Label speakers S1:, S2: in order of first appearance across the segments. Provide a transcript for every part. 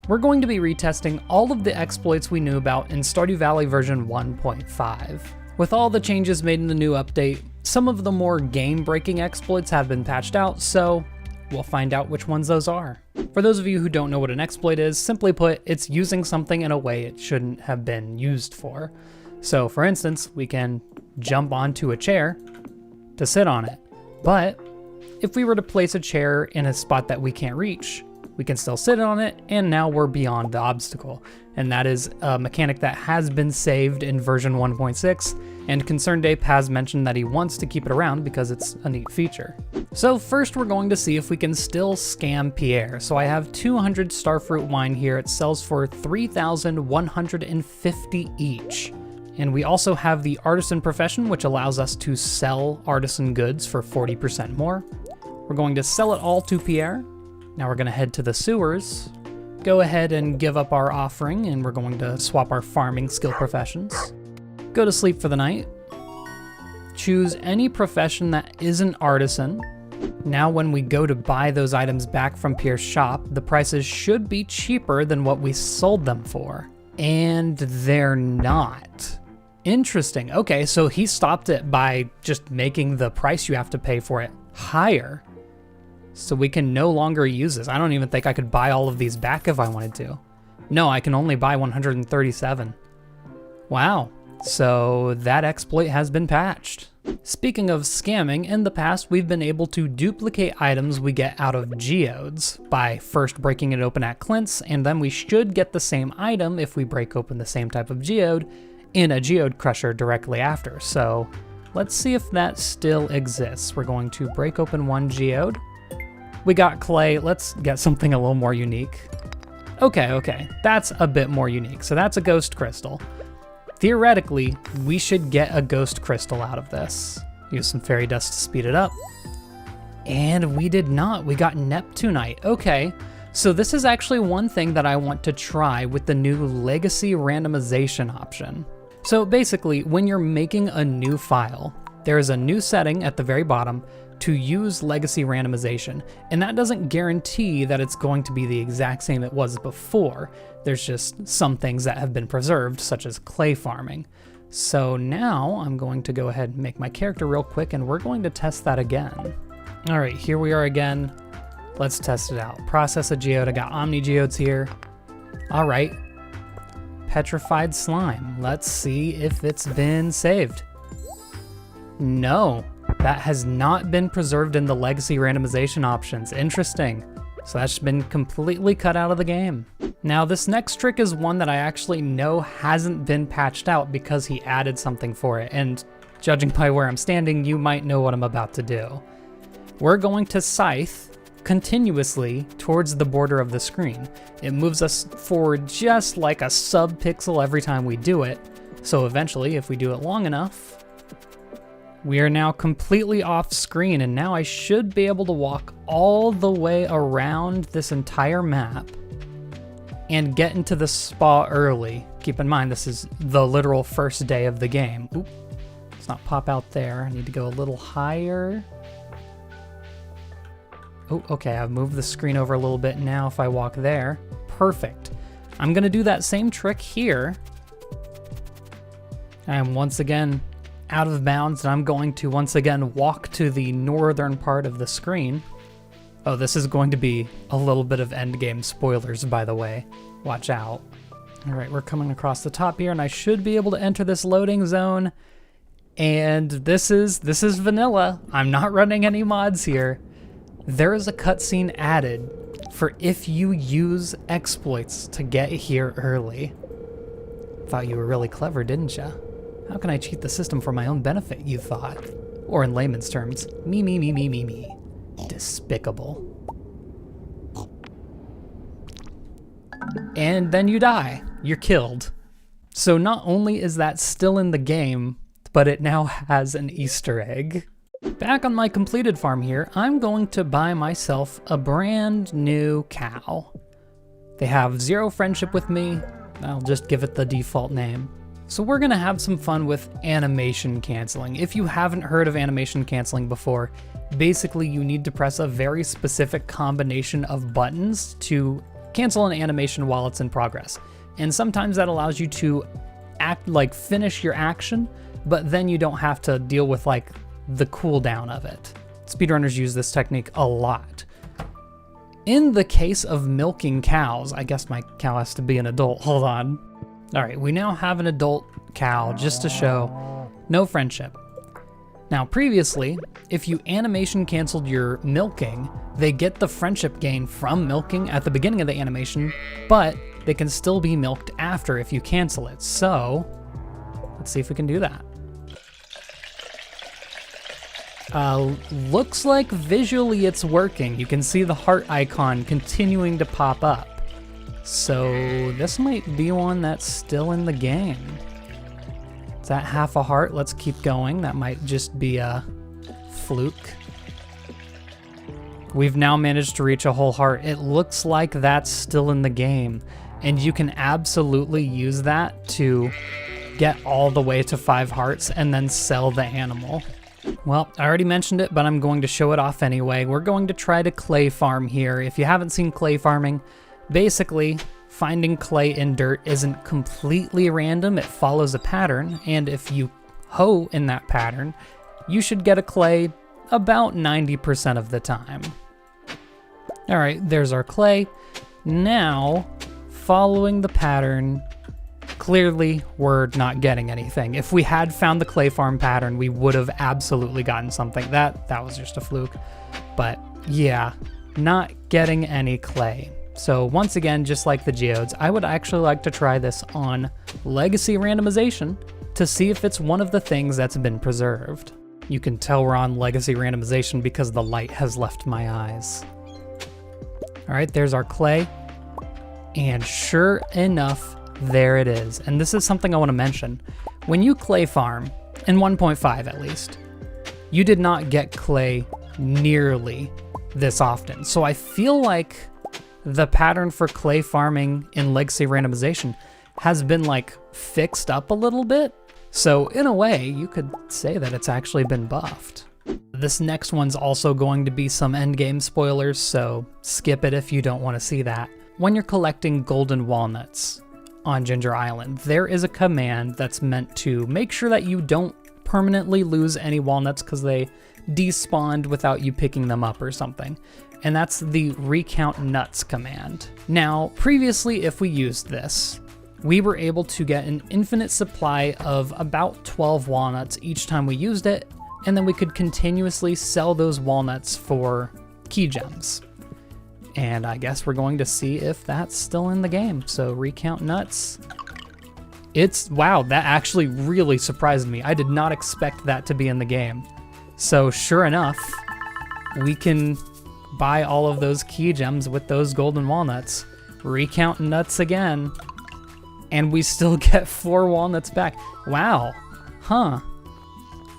S1: We're going to be retesting all of the exploits we knew about in Stardew Valley version 1.5. With all the changes made in the new update, some of the more game-breaking exploits have been patched out, so we'll find out which ones those are. For those of you who don't know what an exploit is, simply put, it's using something in a way it shouldn't have been used for. So for instance, we can jump onto a chair to sit on it, but if we were to place a chair in a spot that we can't reach, we can still sit on it, and now we're beyond the obstacle. And that is a mechanic that has been saved in version 1.6, and Concerned Ape has mentioned that he wants to keep it around because it's a neat feature. So first we're going to see if we can still scam Pierre. So I have 200 starfruit wine here. It sells for 3,150 each. And we also have the artisan profession, which allows us to sell artisan goods for 40% more. We're going to sell it all to Pierre. Now we're going to head to the sewers, go ahead and give up our offering, and we're going to swap our farming skill professions. Go to sleep for the night. Choose any profession that isn't artisan. Now when we go to buy those items back from Pierre's shop, the prices should be cheaper than what we sold them for. And they're not. Interesting. Okay, so he stopped it by just making the price you have to pay for it higher. So we can no longer use this. I don't even think I could buy all of these back if I wanted to. No, I can only buy 137. Wow, so that exploit has been patched. Speaking of scamming, in the past we've been able to duplicate items we get out of geodes by first breaking it open at Clint's, and then we should get the same item if we break open the same type of geode in a geode crusher directly after. So let's see if that still exists. We're going to break open one geode. We got clay, let's get something a little more unique. Okay, that's a bit more unique. So that's a ghost crystal. Theoretically, we should get a ghost crystal out of this. Use some fairy dust to speed it up. And we did not, we got Neptunite. Okay, so this is actually one thing that I want to try with the new legacy randomization option. So basically, when you're making a new file, there is a new setting at the very bottom to use legacy randomization, and that doesn't guarantee that it's going to be the exact same it was before. There's just some things that have been preserved, such as clay farming. So now I'm going to go ahead and make my character real quick, and we're going to test that again. All right, here we are again. Let's test it out. Process a geode. I got Omni geodes here. All right, petrified slime. Let's see if it's been saved. No. That has not been preserved in the legacy randomization options. Interesting. So that's been completely cut out of the game. Now this next trick is one that I actually know hasn't been patched out because he added something for it, and judging by where I'm standing, you might know what I'm about to do. We're going to scythe continuously towards the border of the screen. It moves us forward just like a sub-pixel every time we do it, so eventually, if we do it long enough, we are now completely off screen, and now I should be able to walk all the way around this entire map and get into the spa early. Keep in mind, this is the literal first day of the game. Oop, let's not pop out there. I need to go a little higher. Oh, okay, I've moved the screen over a little bit now if I walk there. Perfect. I'm gonna do that same trick here. I am once again out of bounds, and I'm going to once again walk to the northern part of the screen. Oh, this is going to be a little bit of endgame spoilers, by the way. Watch out. All right, we're coming across the top here, and I should be able to enter this loading zone. And this is vanilla. I'm not running any mods here. There is a cutscene added for if you use exploits to get here early. Thought you were really clever, didn't ya? How can I cheat the system for my own benefit, you thought? Or in layman's terms, me. Despicable. And then you die. You're killed. So not only is that still in the game, but it now has an Easter egg. Back on my completed farm here, I'm going to buy myself a brand new cow. They have 0 friendship with me. I'll just give it the default name. So we're gonna have some fun with animation canceling. If you haven't heard of animation canceling before, basically you need to press a very specific combination of buttons to cancel an animation while it's in progress. And sometimes that allows you to finish your action, but then you don't have to deal with like the cooldown of it. Speedrunners use this technique a lot. In the case of milking cows, I guess my cow has to be an adult. Hold on. All right, we now have an adult cow just to show no friendship. Now previously, if you animation canceled your milking, they get the friendship gain from milking at the beginning of the animation, but they can still be milked after if you cancel it. So let's see if we can do that. Looks like visually it's working. You can see the heart icon continuing to pop up. So this might be one that's still in the game. Is that half a heart? Let's keep going. That might just be a fluke. We've now managed to reach a whole heart. It looks like that's still in the game. And you can absolutely use that to get all the way to 5 hearts and then sell the animal. Well, I already mentioned it, but I'm going to show it off anyway. We're going to try to clay farm here. If you haven't seen clay farming, basically, finding clay in dirt isn't completely random. It follows a pattern, and if you hoe in that pattern, you should get a clay about 90% of the time. All right, there's our clay. Now, following the pattern, clearly we're not getting anything. If we had found the clay farm pattern, we would have absolutely gotten something. That was just a fluke. But yeah, not getting any clay. So once again, just like the geodes, I would actually like to try this on legacy randomization to see if it's one of the things that's been preserved. You can tell we're on legacy randomization because the light has left my eyes. All right, there's our clay. And sure enough, there it is. And this is something I want to mention. When you clay farm, in 1.5 at least, you did not get clay nearly this often. So I feel like the pattern for clay farming in legacy randomization has been like fixed up a little bit. So in a way, you could say that it's actually been buffed. This next one's also going to be some endgame spoilers, so skip it if you don't want to see that. When you're collecting golden walnuts on Ginger Island, there is a command that's meant to make sure that you don't permanently lose any walnuts because they despawned without you picking them up or something. And that's the recount nuts command. Now, previously, if we used this, we were able to get an infinite supply of about 12 walnuts each time we used it, and then we could continuously sell those walnuts for key gems. And I guess we're going to see if that's still in the game. So recount nuts. Wow, that actually really surprised me. I did not expect that to be in the game. So sure enough, we can buy all of those key gems with those golden walnuts. Recount nuts again. And we still get 4 walnuts back. Wow. Huh.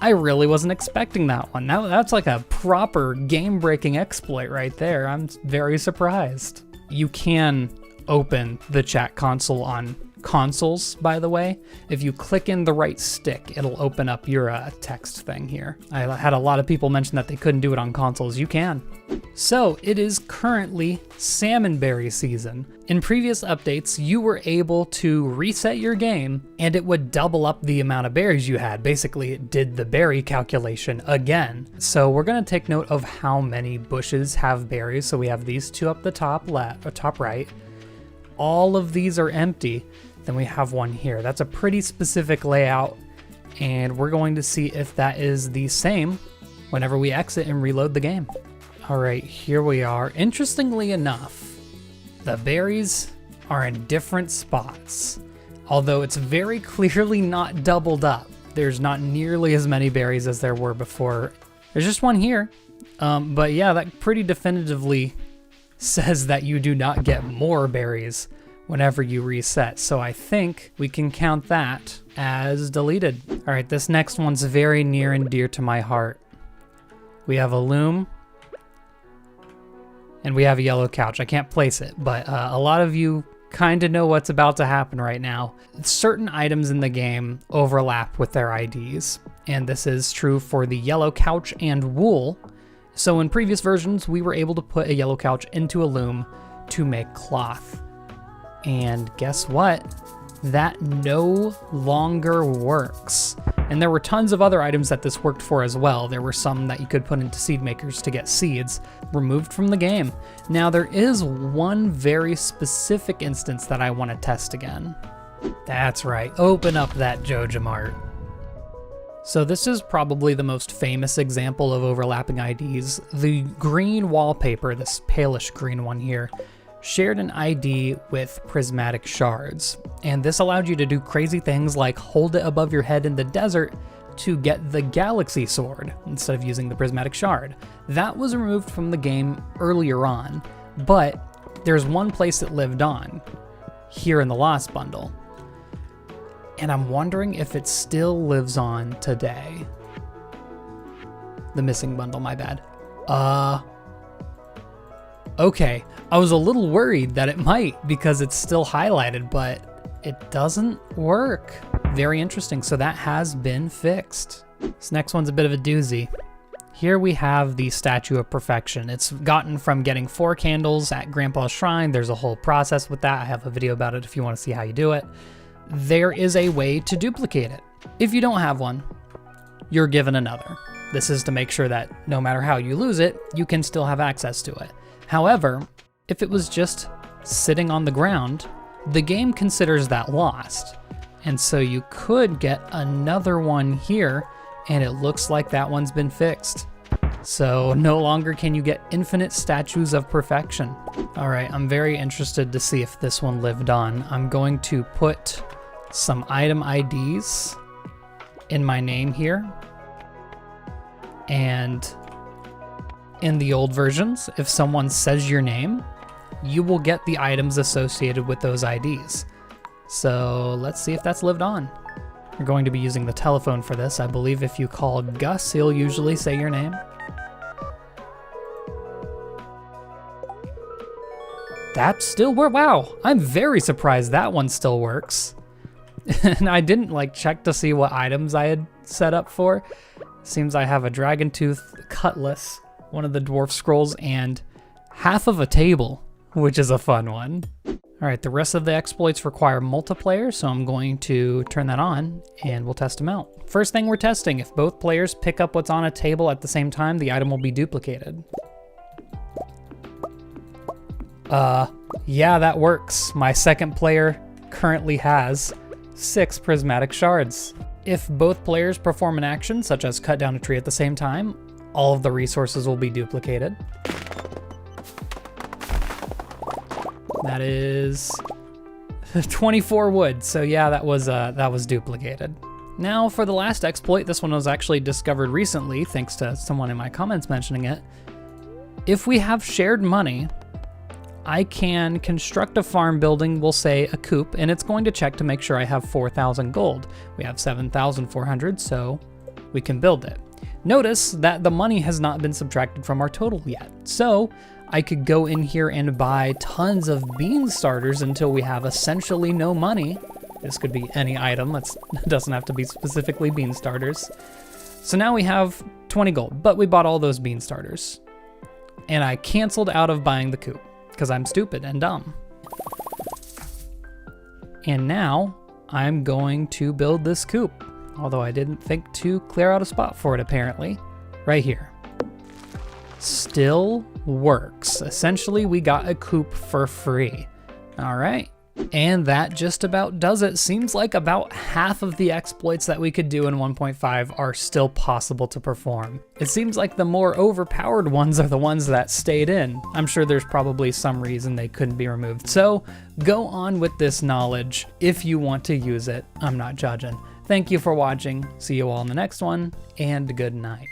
S1: I really wasn't expecting that one. That's like a proper game-breaking exploit right there. I'm very surprised. You can open the chat console on consoles, by the way. If you click in the right stick, it'll open up your text thing here. I had a lot of people mention that they couldn't do it on consoles. You can. So it is currently salmonberry season. In previous updates, you were able to reset your game and it would double up the amount of berries you had. Basically, it did the berry calculation again. So we're gonna take note of how many bushes have berries. So we have these 2 up the top left or top right. All of these are empty. Then we have one here. That's a pretty specific layout, and we're going to see if that is the same whenever we exit and reload the game. All right, here we are. Interestingly enough, the berries are in different spots, although it's very clearly not doubled up. There's not nearly as many berries as there were before. There's just one here, but yeah, that pretty definitively says that you do not get more berries whenever you reset. So I think we can count that as deleted. All right, this next one's very near and dear to my heart. We have a loom and we have a yellow couch. I can't place it, but a lot of you kind of know what's about to happen right now. Certain items in the game overlap with their IDs, and this is true for the yellow couch and wool. So in previous versions, we were able to put a yellow couch into a loom to make cloth. And guess what? That no longer works. And there were tons of other items that this worked for as well. There were some that you could put into seed makers to get seeds removed from the game. Now there is one very specific instance that I want to test again. That's right, open up that JojaMart. So this is probably the most famous example of overlapping IDs. The green wallpaper, this palish green one here, shared an ID with prismatic shards. And this allowed you to do crazy things like hold it above your head in the desert to get the galaxy sword instead of using the prismatic shard. That was removed from the game earlier on, but there's one place it lived on, here in the Lost Bundle. And I'm wondering if it still lives on today. The missing bundle, my bad. Okay, I was a little worried that it might because it's still highlighted, but it doesn't work. Very interesting, so that has been fixed. This next one's a bit of a doozy. Here we have the Statue of Perfection. It's gotten from getting 4 candles at Grandpa's Shrine. There's a whole process with that. I have a video about it if you want to see how you do it. There is a way to duplicate it. If you don't have one, you're given another. This is to make sure that no matter how you lose it, you can still have access to it. However, if it was just sitting on the ground, the game considers that lost. And so you could get another one here, and it looks like that one's been fixed. So no longer can you get infinite statues of perfection. All right, I'm very interested to see if this one lived on. I'm going to put some item IDs in my name here. And in the old versions, if someone says your name, you will get the items associated with those IDs. So let's see if that's lived on. We're going to be using the telephone for this. I believe if you call Gus, he'll usually say your name. That still works. Wow, I'm very surprised that one still works. And I didn't check to see what items I had set up for. Seems I have a dragon tooth cutlass, one of the dwarf scrolls, and half of a table, which is a fun one. All right, the rest of the exploits require multiplayer, so I'm going to turn that on and we'll test them out. First thing we're testing, if both players pick up what's on a table at the same time, the item will be duplicated. Yeah, that works. My second player currently has 6 prismatic shards. If both players perform an action, such as cut down a tree at the same time, all of the resources will be duplicated. That is 24 wood, so yeah, that was duplicated. Now for the last exploit, this one was actually discovered recently, thanks to someone in my comments mentioning it. If we have shared money, I can construct a farm building, we'll say a coop, and it's going to check to make sure I have 4,000 gold. We have 7,400, so we can build it. Notice that the money has not been subtracted from our total yet. So I could go in here and buy tons of bean starters until we have essentially no money. This could be any item, it doesn't have to be specifically bean starters. So now we have 20 gold, but we bought all those bean starters. And I canceled out of buying the coop, because I'm stupid and dumb. And now I'm going to build this coop, although I didn't think to clear out a spot for it apparently. Right here. Still works. Essentially, we got a coop for free. All right. And that just about does it. Seems like about half of the exploits that we could do in 1.5 are still possible to perform. It seems like the more overpowered ones are the ones that stayed in. I'm sure there's probably some reason they couldn't be removed. So go on with this knowledge if you want to use it. I'm not judging. Thank you for watching. See you all in the next one, and good night.